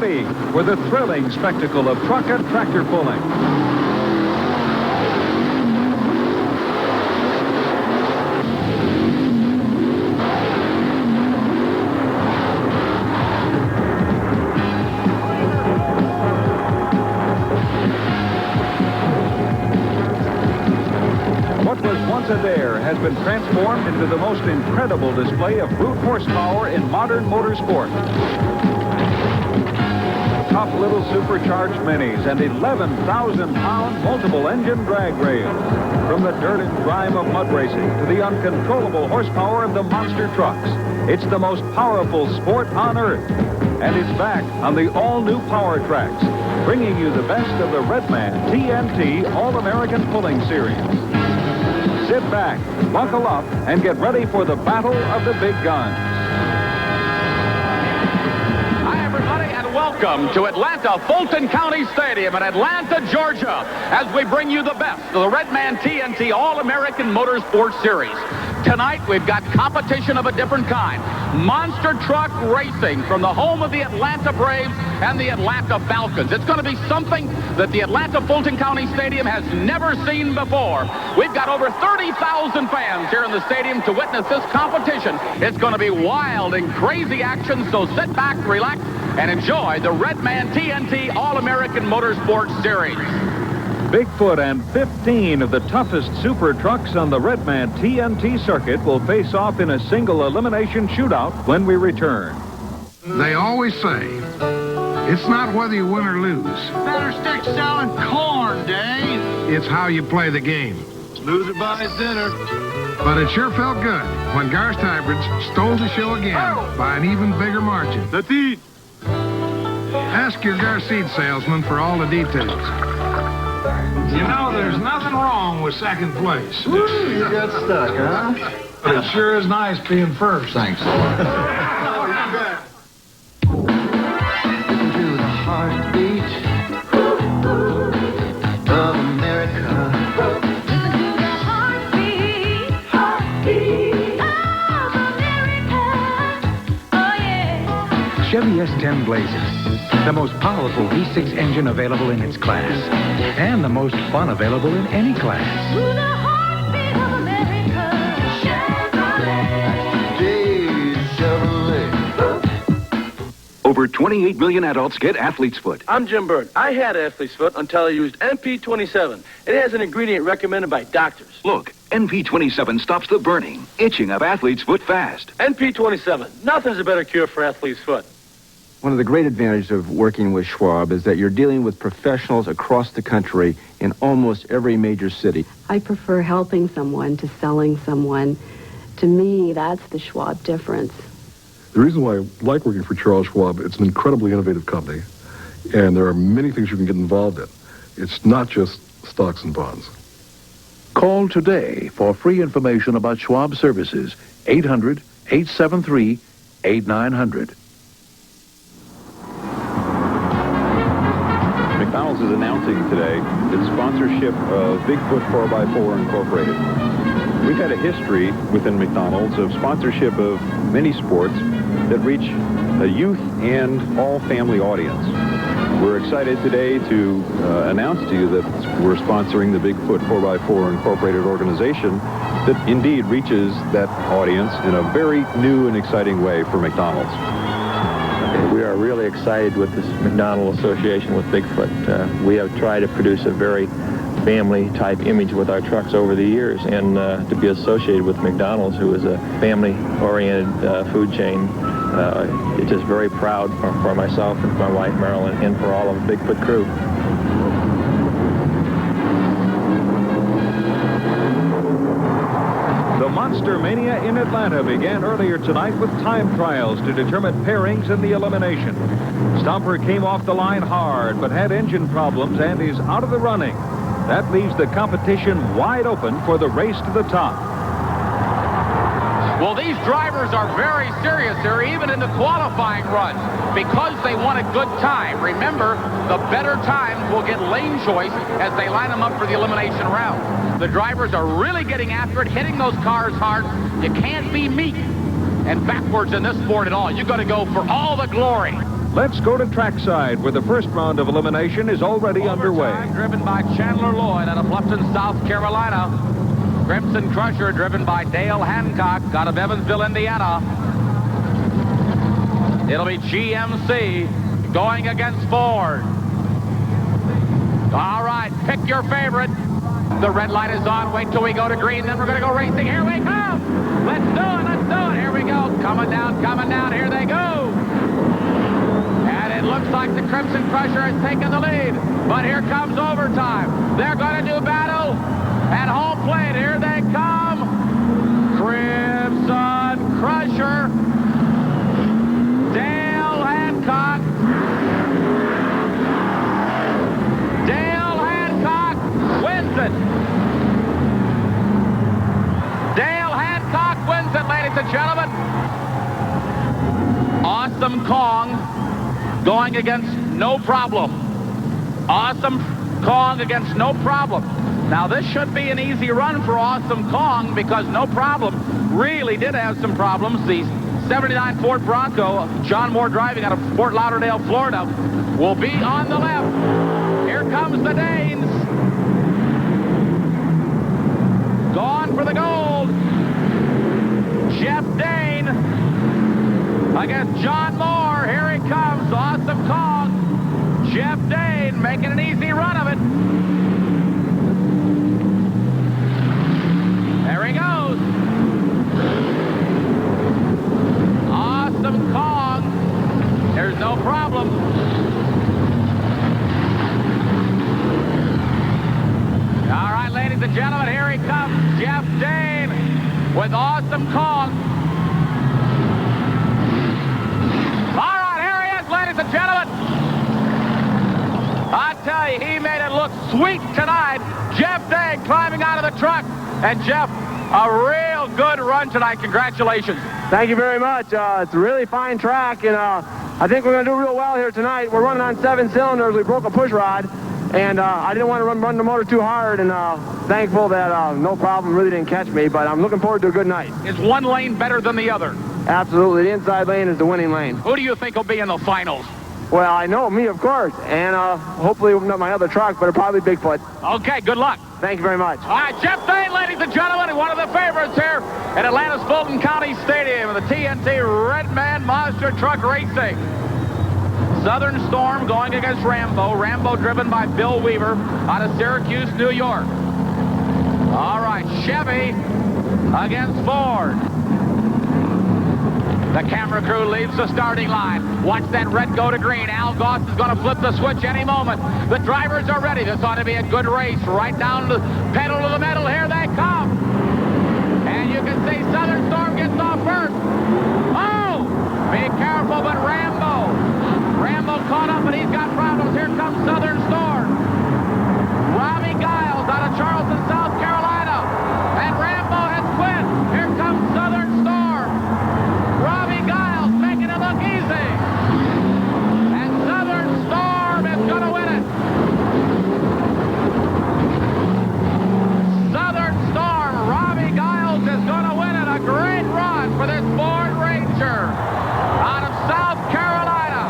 week for the thrilling spectacle of truck and tractor pulling. What was once a dare has been transformed into the most incredible display of brute horsepower in modern motorsport. Tough little supercharged minis and 11,000-pound multiple-engine drag rails. From the dirt and grime of mud racing to the uncontrollable horsepower of the monster trucks, it's the most powerful sport on earth. And it's back on the all-new Power Tracks, bringing you the best of the Redman TNT All-American Pulling Series. Sit back, buckle up, and get ready for the battle of the big guns. Hi, everybody, and welcome to Atlanta, Fulton County Stadium in Atlanta, Georgia, as we bring you the best of the Redman TNT All-American Motorsports Series. Tonight, we've got competition of a different kind. Monster truck racing from the home of the Atlanta Braves and the Atlanta Falcons. It's going to be something that the Atlanta Fulton County Stadium has never seen before. We've got over 30,000 fans here in the stadium to witness this competition. It's going to be wild and crazy action, so sit back, relax, and enjoy the Redman TNT All-American Motorsports Series. Bigfoot and 15 of the toughest super trucks on the Redman TNT circuit will face off in a single elimination shootout when we return. They always say, it's not whether you win or lose. Better stick selling corn, Dave. It's how you play the game. Loser buys dinner. But it sure felt good when Garst Hybrids stole the show again by an even bigger margin. Let's eat. Ask your Garst seed salesman for all the details. You know, there's nothing wrong with second place. Ooh, you got stuck, huh? But it sure is nice being first. Thanks, Lord. Listen to the heartbeat of America. Listen to the heartbeat of America. Oh, yeah. Chevy S10 Blazer, the most powerful V6 engine available in its class, and the most fun available in any class. To the heartbeat of America. Chevrolet. Chevrolet. Over 28 million adults get athlete's foot. I'm Jim Burt. I had athlete's foot until I used NP27. It has an ingredient recommended by doctors. Look, NP27 stops the burning, itching of athlete's foot fast. NP27. Nothing's a better cure for athlete's foot. One of the great advantages of working with Schwab is that you're dealing with professionals across the country in almost every major city. I prefer helping someone to selling someone. To me, that's the Schwab difference. The reason why I like working for Charles Schwab, it's an incredibly innovative company, and there are many things you can get involved in. It's not just stocks and bonds. Call today for free information about Schwab services. 800-873-8900. McDonald's is announcing today its sponsorship of Bigfoot 4x4 Incorporated. We've had a history within McDonald's of sponsorship of many sports that reach a youth and all-family audience. We're excited today to announce to you that we're sponsoring the Bigfoot 4x4 Incorporated organization that indeed reaches that audience in a very new and exciting way for McDonald's. We are really excited with this McDonald association with Bigfoot. We have tried to produce a very family-type image with our trucks over the years, and to be associated with McDonald's, who is a family-oriented food chain, it's just very proud for myself and for my wife, Marilyn, and for all of the Bigfoot crew. The Monster Mania in Atlanta began earlier tonight with time trials to determine pairings in the elimination. Stomper came off the line hard, but had engine problems and is out of the running. That leaves the competition wide open for the race to the top. Well, these drivers are very serious here, even in the qualifying runs, because they want a good time. Remember, the better times will get lane choice as they line them up for the elimination round. The drivers are really getting after it, hitting those cars hard. You can't be meek and backwards in this sport at all. You've got to go for all the glory. Let's go to trackside, where the first round of elimination is already underway. Driven by Chandler Lloyd out of Bluffton, South Carolina. Crimson Crusher driven by Dale Hancock out of Evansville, Indiana. It'll be GMC going against Ford. All right, pick your favorite. The red light is on. Wait till we go to green, then we're going to go racing. Here we come. Let's do it. Let's do it. Here we go. Coming down, coming down. Here they go. And it looks like the Crimson Crusher has taken the lead. But here comes overtime. They're going to do battle at home plate. Here they come. Crimson Crusher. Dale Hancock. Dale Hancock wins it. Dale Hancock wins it, ladies and gentlemen. Awesome Kong going against No Problem. Awesome Kong against No Problem. Now, this should be an easy run for Awesome Kong because No Problem really did have some problems. The 79 Ford Bronco, John Moore driving out of Fort Lauderdale, Florida, will be on the left. Here comes the Danes. Gone for the gold. Jeff Dane against John Moore. Here he comes. Awesome Kong. Jeff Dane making an easy run of it. There he goes. Awesome Kong. There's No Problem. All right, ladies and gentlemen, here he comes. Jeff Dane with Awesome Kong. All right, here he is, ladies and gentlemen. I tell you, he made it look sweet tonight. Jeff Dane climbing out of the truck. And Jeff, a real good run tonight. Congratulations. Thank you very much. It's a really fine track, and I think we're going to do real well here tonight. We're running on 7 cylinders. We broke a push rod, and I didn't want to run the motor too hard, and thankful that No Problem really didn't catch me, but I'm looking forward to a good night. Is one lane better than the other? Absolutely. The inside lane is the winning lane. Who do you think will be in the finals? Well, I know me, of course, and hopefully not my other truck, but probably Bigfoot. Okay, good luck. Thank you very much. All right, Jeff Dane, ladies and gentlemen, one of the favorites here at Atlanta's Fulton County Stadium, the TNT Redman Monster Truck Racing. Southern Storm going against Rambo. Rambo driven by Bill Weaver out of Syracuse, New York. All right, Chevy against Ford. The camera crew leaves the starting line. Watch that red go to green. Al Goss is going to flip the switch any moment. The drivers are ready. This ought to be a good race. Right down the pedal to the metal. Here they come. And you can see Southern Storm gets off first. Oh! Be careful, but Rambo caught up, and he's got problems. Here comes Southern Storm. Robbie Gyles out of Charleston, South Carolina. And Rambo has quit. Here comes Southern Storm. Robbie Gyles making it look easy. And Southern Storm is going to win it. Southern Storm, Robbie Gyles is going to win it. A great run for this Ford Ranger out of South Carolina.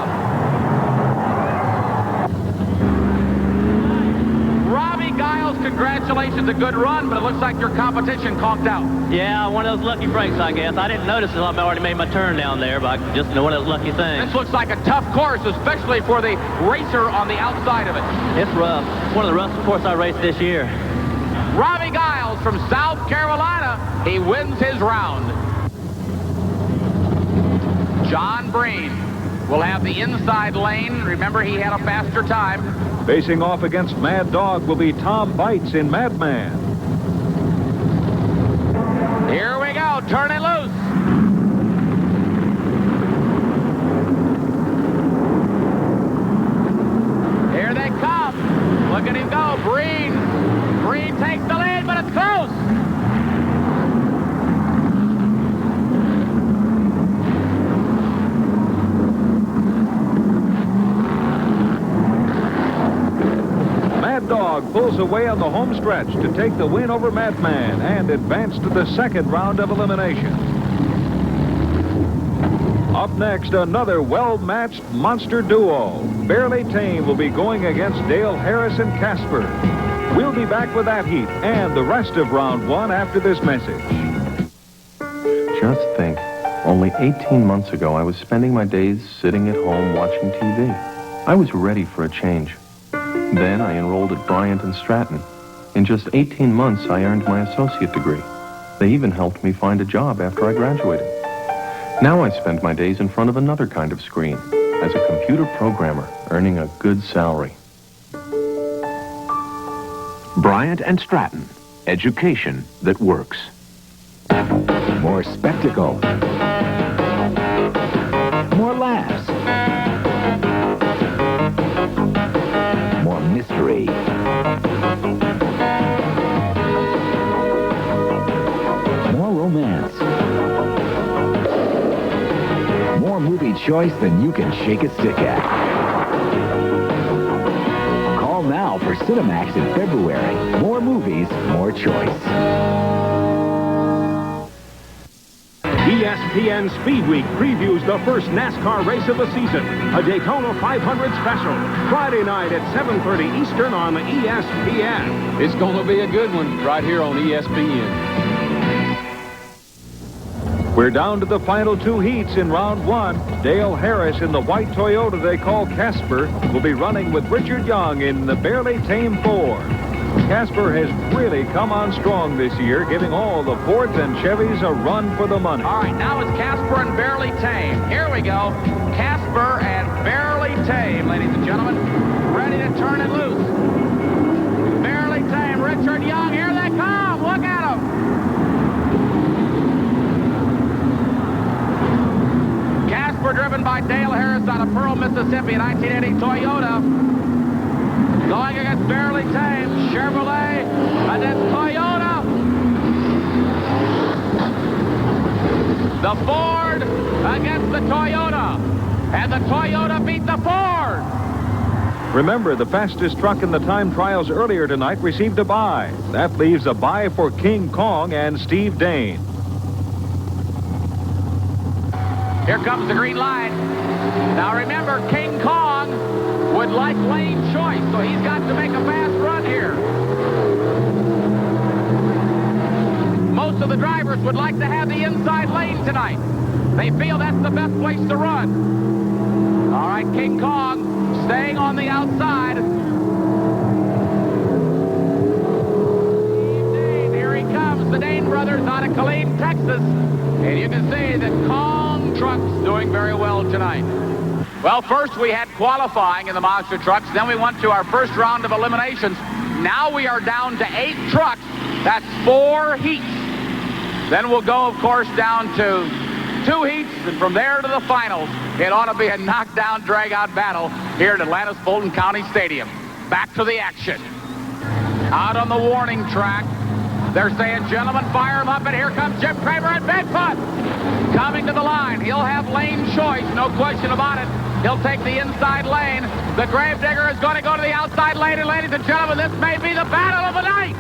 Robbie Gyles, congratulations, a good run, but it looks like your competition conked out. Yeah, one of those lucky breaks, I guess. I didn't notice it. I've already made my turn down there, but just one of those lucky things. This looks like a tough course, especially for the racer on the outside of it. It's rough. It's one of the roughest courses I raced this year. Robbie Gyles from South Carolina, he wins his round. John Breen will have the inside lane. Remember, he had a faster time. Facing off against Mad Dog will be Tom Bites in Madman. Here we go, turn it loose. Here they come. Look at him go, Breen. Breen takes the lead, but it's close. Mad Dog pulls away on the home stretch to take the win over Madman and advance to the second round of elimination. Up next, another well-matched monster duo. Barely Tame will be going against Dale Harris and Casper. We'll be back with that heat and the rest of round one after this message. Just think, only 18 months ago, I was spending my days sitting at home watching TV. I was ready for a change. Then I enrolled at Bryant and Stratton. In just 18 months, I earned my associate degree. They even helped me find a job after I graduated. Now I spend my days in front of another kind of screen, as a computer programmer, earning a good salary. Bryant and Stratton, education that works. More spectacle. More laughs. More mystery. More romance. More movie choice than you can shake a stick at. Call now for Cinemax in February. More movies, more choice. ESPN Speed Week previews the first NASCAR race of the season, a Daytona 500 special, Friday night at 7:30 Eastern on ESPN. It's going to be a good one right here on ESPN. We're down to the final two heats in round one. Dale Harris in the white Toyota they call Casper will be running with Richard Young in the Barely Tame Ford. Casper has really come on strong this year, giving all the Fords and Chevys a run for the money. All right, now it's Casper and Barely Tame. Here we go. Casper and Barely Tame, ladies and gentlemen. Ready to turn it loose. Barely Tame, Richard Young, here they come. Look at them. Casper driven by Dale Harris out of Pearl, Mississippi, 1980 Toyota. Going against Barely Tame, Chevrolet, against Toyota. The Ford against the Toyota. And the Toyota beat the Ford. Remember, the fastest truck in the time trials earlier tonight received a bye. That leaves a bye for King Kong and Steve Dane. Here comes the green line. Now remember, King Kong would like lane choice, so he's got to make a fast run here. Most of the drivers would like to have the inside lane tonight. They feel that's the best place to run. All right, King Kong staying on the outside. Dane, here he comes, the Dane brothers out of Killeen, Texas. And you can see that Kong Truck's doing very well tonight. Well, first we had qualifying in the monster trucks. Then we went to our first round of eliminations. Now we are down to 8 trucks. That's 4 heats. Then we'll go, of course, down to 2 heats, and from there to the finals. It ought to be a knockdown, drag-out battle here at Atlanta's Fulton County Stadium. Back to the action. Out on the warning track. They're saying, gentlemen, fire them up, and here comes Jim Kramer and Bigfoot. Coming to the line. He'll have lane choice, no question about it. He'll take the inside lane. The Gravedigger is going to go to the outside lane, and ladies and gentlemen, this may be the battle of the night.